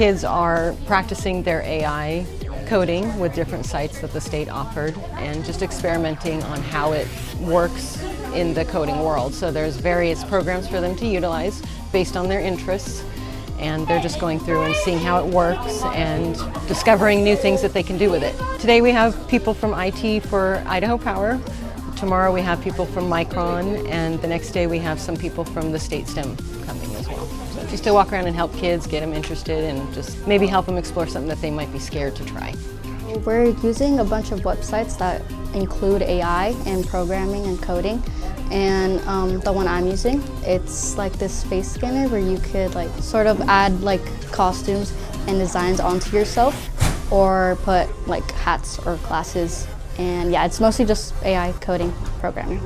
kids are practicing their AI coding with different sites that the state offered and just experimenting on how it works in the coding world. So there's various programs for them to utilize based on their interests, and they're just going through and seeing how it works and discovering new things that they can do with it. Today we have people from IT for Idaho Power. Tomorrow we have people from Micron, and the next day we have some people from the state STEM coming as well. So just to walk around and help kids, get them interested, and just maybe help them explore something that they might be scared to try. We're using a bunch of websites that include AI and programming and coding. And the one I'm using, it's like this face scanner where you could like sort of add like costumes and designs onto yourself, or put like hats or glasses. And yeah, it's mostly just AI coding programming.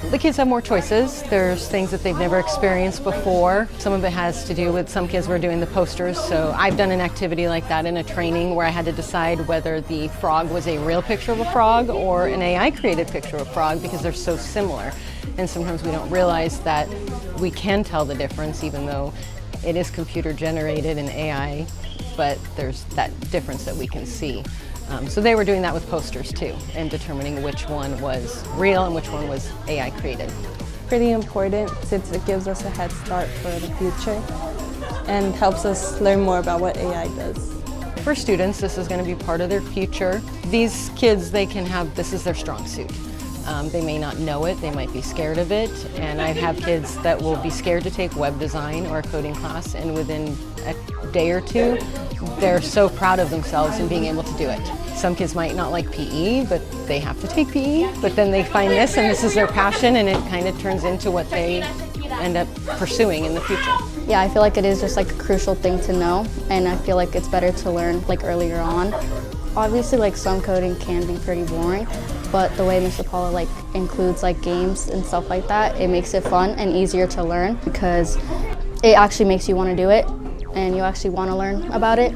The kids have more choices. There's things that they've never experienced before. Some of it has to do with some kids were doing the posters. So I've done an activity like that in a training where I had to decide whether the frog was a real picture of a frog or an AI created picture of a frog, because they're so similar. And sometimes we don't realize that we can tell the difference even though it is computer generated and AI, but there's that difference that we can see. So they were doing that with posters too, and determining which one was real and which one was AI created. Pretty important since it gives us a head start for the future and helps us learn more about what AI does. For students, this is going to be part of their future. These kids, they can have, this is their strong suit. They may not know it, they might be scared of it, and I have kids that will be scared to take web design or a coding class, and within a day or two, they're so proud of themselves in being able to do it. Some kids might not like PE, but they have to take PE, but then they find this and this is their passion, and it kind of turns into what they end up pursuing in the future. Yeah, I feel like it is just like a crucial thing to know, and I feel like it's better to learn like earlier on. Obviously, like some coding can be pretty boring, but the way Mr. Paula like includes like games and stuff like that, it makes it fun and easier to learn because it actually makes you want to do it and you actually want to learn about it.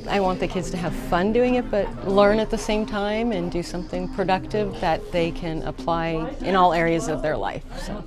I want the kids to have fun doing it, but learn at the same time and do something productive that they can apply in all areas of their life. So.